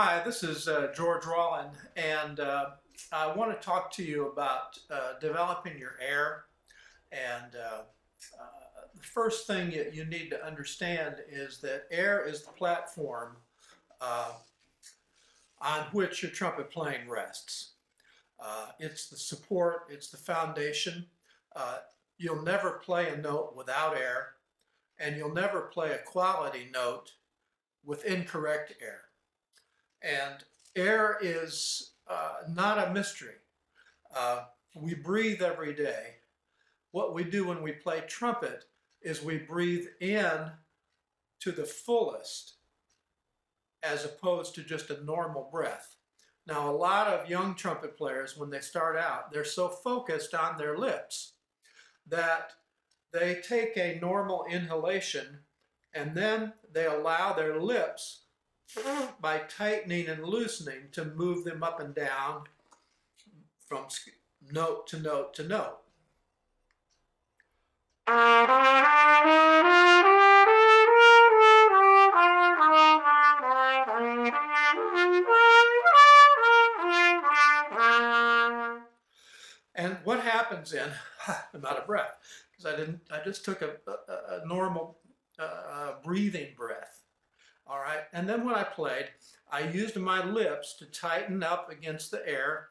Hi, this is George Rollin, and I want to talk to you about developing your air. And the first thing that you need to understand is that air is the platform uh, on which your trumpet playing rests. It's the support, it's the foundation. Uh, you'll never play a note without air, and you'll never play a quality note with incorrect air. And air is not a mystery. Uh, we breathe every day. What we do when we play trumpet is we breathe in to the fullest as opposed to just a normal breath. Now, a lot of young trumpet players, when they start out, they're so focused on their lips that they take a normal inhalation and then they allow their lips by tightening and loosening to move them up and down from note to note to note. And what happens then, I'm out of breath, because I just took a normal breathing breath. All right, and then when I played, I used my lips to tighten up against the air.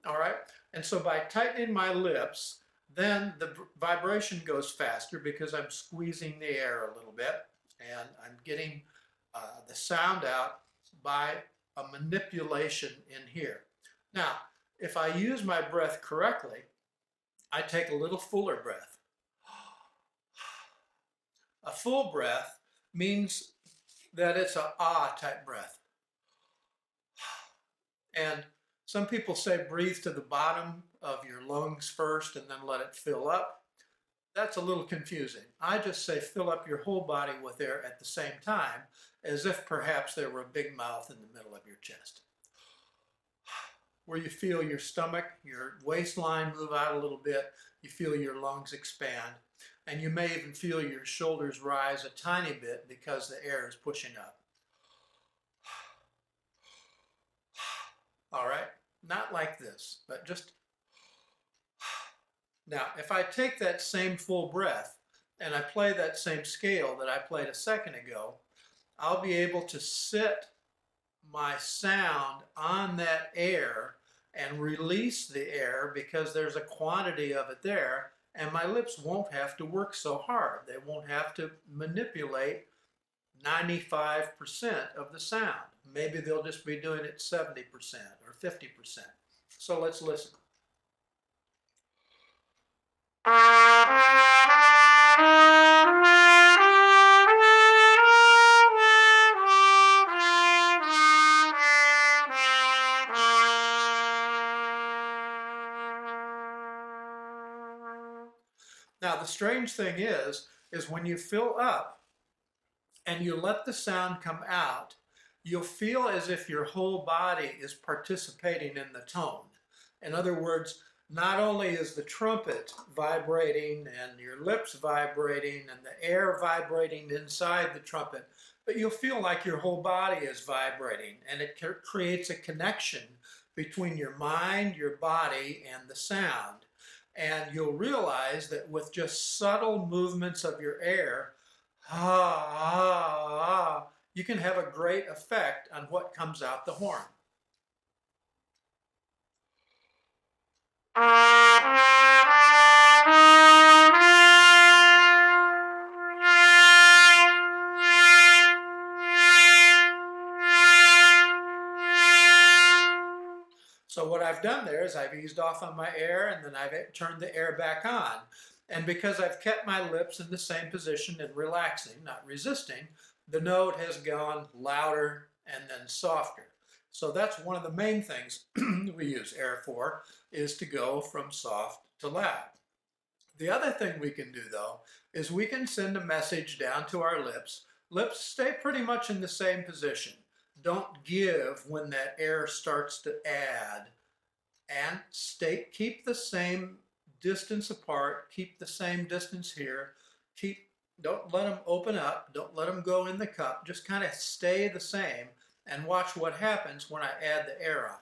All right, and so by tightening my lips, then the vibration goes faster because I'm squeezing the air a little bit, and I'm getting the sound out by a manipulation in here. Now, if I use my breath correctly, I take a little fuller breath. A full breath means that it's an ah type breath. And some people say breathe to the bottom of your lungs first and then let it fill up. That's a little confusing. I just say fill up your whole body with air at the same time, as if perhaps there were a big mouth in the middle of your chest, where you feel your stomach, your waistline move out a little bit, you feel your lungs expand, and you may even feel your shoulders rise a tiny bit because the air is pushing up. All right, not like this, but just. Now, if I take that same full breath and I play that same scale that I played a second ago, I'll be able to sit my sound on that air and release the air because there's a quantity of it there, and my lips won't have to work so hard. They won't have to manipulate 95% of the sound. Maybe they'll just be doing it 70% or 50%. So let's listen. Now, the strange thing is when you fill up and you let the sound come out, you'll feel as if your whole body is participating in the tone. In other words, not only is the trumpet vibrating and your lips vibrating and the air vibrating inside the trumpet, but you'll feel like your whole body is vibrating, and it creates a connection between your mind, your body, and the sound. And you'll realize that with just subtle movements of your air, you can have a great effect on what comes out the horn. So what I've done there is I've eased off on my air and then I've turned the air back on. And because I've kept my lips in the same position and relaxing, not resisting, the note has gone louder and then softer. So that's one of the main things we use air for, is to go from soft to loud. The other thing we can do, though, is we can send a message down to our lips. Lips stay pretty much in the same position. Don't give when that air starts to add, and keep the same distance apart. Keep the same distance here. Don't let them open up. Don't let them go in the cup. Just kind of stay the same and watch what happens when I add the air on.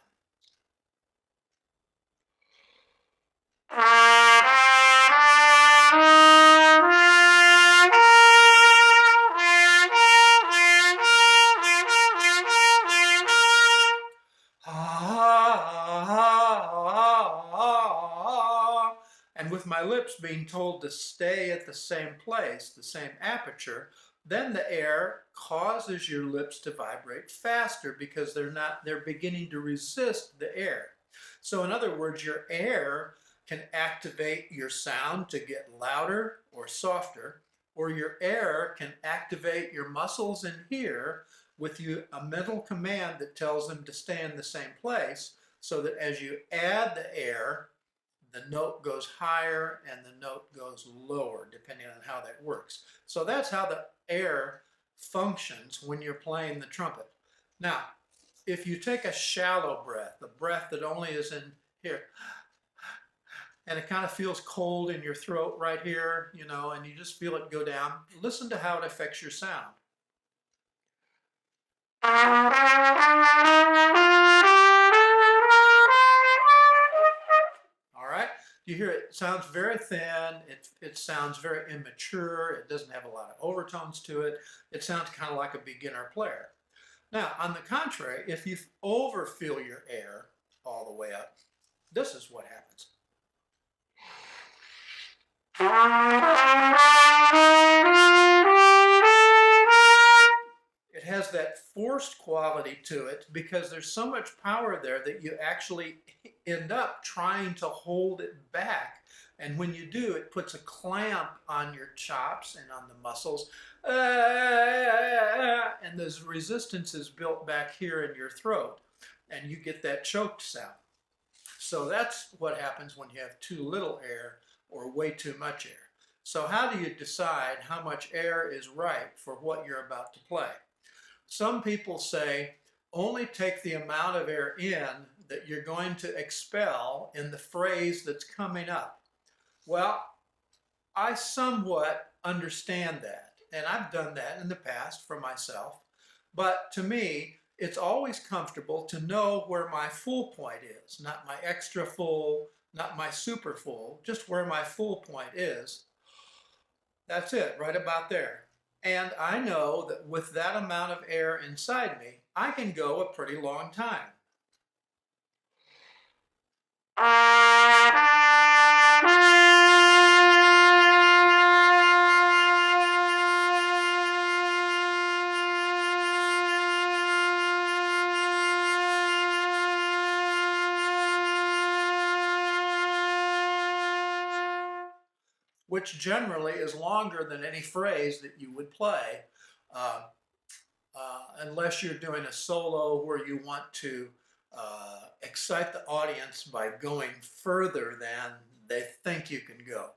And with my lips being told to stay at the same place, the same aperture, then the air causes your lips to vibrate faster because they're beginning to resist the air. So in other words, your air can activate your sound to get louder or softer, or your air can activate your muscles in here with a mental command that tells them to stay in the same place, so that as you add the air, the note goes higher and the note goes lower, depending on how that works. So that's how the air functions when you're playing the trumpet. Now, if you take a shallow breath, a breath that only is in here, and it kind of feels cold in your throat right here, you know, and you just feel it go down, listen to how it affects your sound. All right, you hear it sounds very thin, it sounds very immature, it doesn't have a lot of overtones to it, it sounds kind of like a beginner player. Now, on the contrary, if you overfill your air all the way up, this is what happens. It has that forced quality to it because there's so much power there that you actually end up trying to hold it back. And when you do, it puts a clamp on your chops and on the muscles. And there's resistance is built back here in your throat. And you get that choked sound. So that's what happens when you have too little air or way too much air. So how do you decide how much air is right for what you're about to play? Some people say only take the amount of air in that you're going to expel in the phrase that's coming up. Well, I somewhat understand that, and I've done that in the past for myself, but to me, it's always comfortable to know where my full point is, not my extra full, not my super full, just where my full point is. That's it, right about there. And I know that with that amount of air inside me, I can go a pretty long time. Which generally is longer than any phrase that you would play, unless you're doing a solo where you want to excite the audience by going further than they think you can go.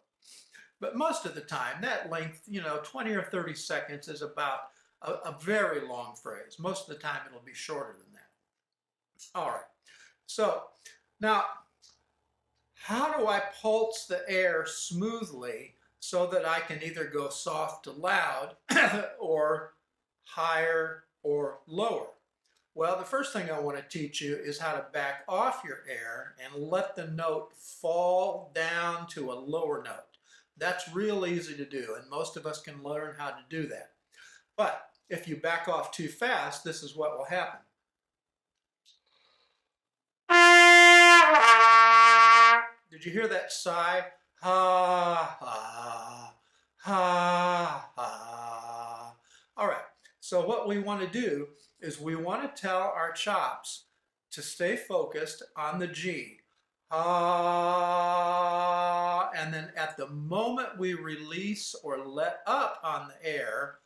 But most of the time, that length, 20 or 30 seconds is about a very long phrase. Most of the time, it'll be shorter than that. All right. So now, how do I pulse the air smoothly so that I can either go soft to loud or higher or lower? Well, the first thing I want to teach you is how to back off your air and let the note fall down to a lower note. That's real easy to do, and most of us can learn how to do that. But if you back off too fast, this is what will happen. Did you hear that sigh? Ha, ha, ha, ha. All right, so what we want to do is we want to tell our chops to stay focused on the G. Ha, and then at the moment we release or let up on the air,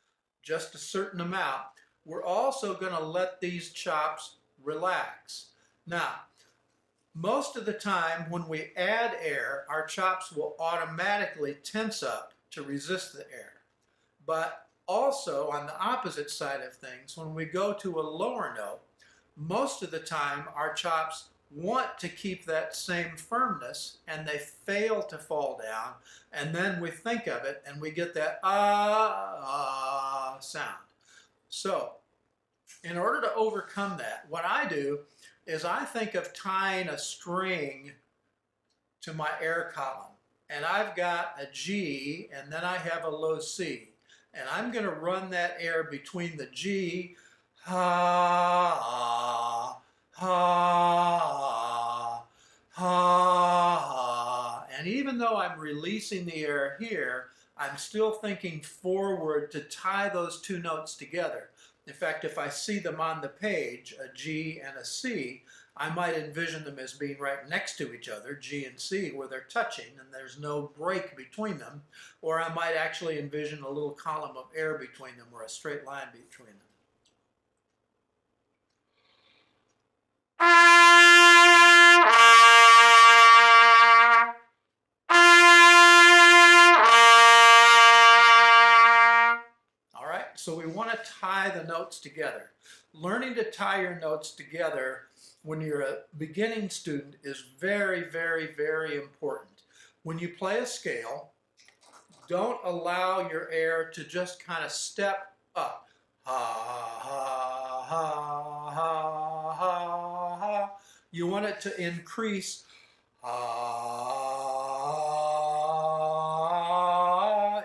just a certain amount, we're also going to let these chops relax. Now, most of the time when we add air, our chops will automatically tense up to resist the air. But also on the opposite side of things, when we go to a lower note, most of the time our chops want to keep that same firmness, and they fail to fall down, and then we think of it and we get that sound. So in order to overcome that, what I do is I think of tying a string to my air column, and I've got a G and then I have a low C, and I'm going to run that air between the G, ha, ha, ha, and even though I'm releasing the air here, I'm still thinking forward to tie those two notes together. In fact, if I see them on the page, a G and a C, I might envision them as being right next to each other, G and C, where they're touching and there's no break between them. Or I might actually envision a little column of air between them or a straight line between them. So we want to tie the notes together. Learning to tie your notes together when you're a beginning student is very, very, very important. When you play a scale, don't allow your air to just kind of step up. Ha, ha, ha, ha, ha, ha. You want it to increase.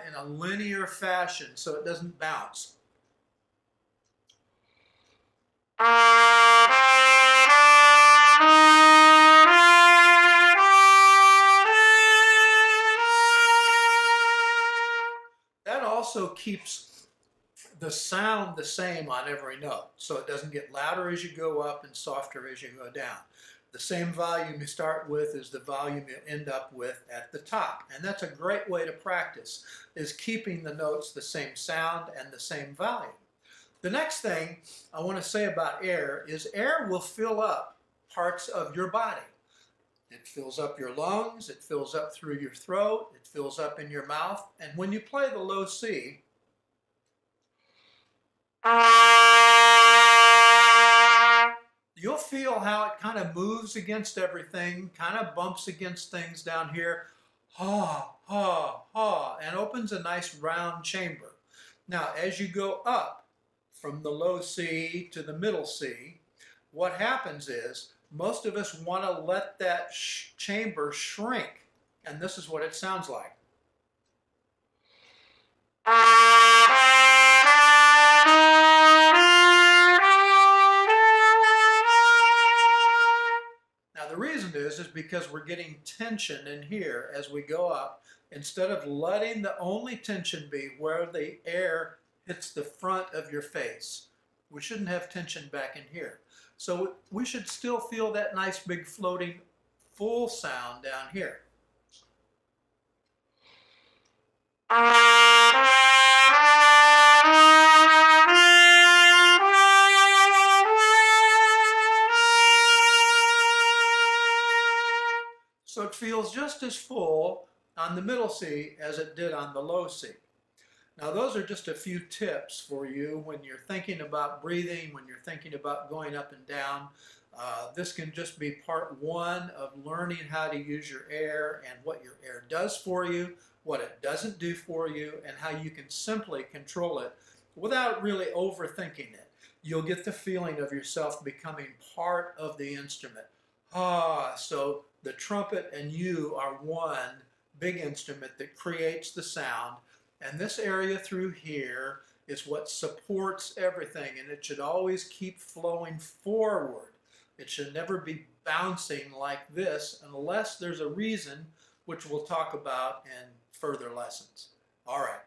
In a linear fashion so it doesn't bounce. That also keeps the sound the same on every note, so it doesn't get louder as you go up and softer as you go down. The same volume you start with is the volume you end up with at the top. And that's a great way to practice, is keeping the notes the same sound and the same volume. The next thing I want to say about air is air will fill up parts of your body. It fills up your lungs, it fills up through your throat, it fills up in your mouth. And when you play the low C, you'll feel how it kind of moves against everything, kind of bumps against things down here, ha, ha, ha, and opens a nice round chamber. Now, as you go up from the low C to the middle C, what happens is most of us want to let that chamber shrink, and this is what it sounds like. The reason is because we're getting tension in here as we go up, instead of letting the only tension be where the air hits the front of your face. We shouldn't have tension back in here. So we should still feel that nice big floating full sound down here. So it feels just as full on the middle C as it did on the low C. Now those are just a few tips for you when you're thinking about breathing, when you're thinking about going up and down. This can just be part one of learning how to use your air and what your air does for you, what it doesn't do for you, and how you can simply control it without really overthinking it. You'll get the feeling of yourself becoming part of the instrument. So the trumpet and you are one big instrument that creates the sound, and this area through here is what supports everything, and it should always keep flowing forward. It should never be bouncing like this unless there's a reason, which we'll talk about in further lessons. All right.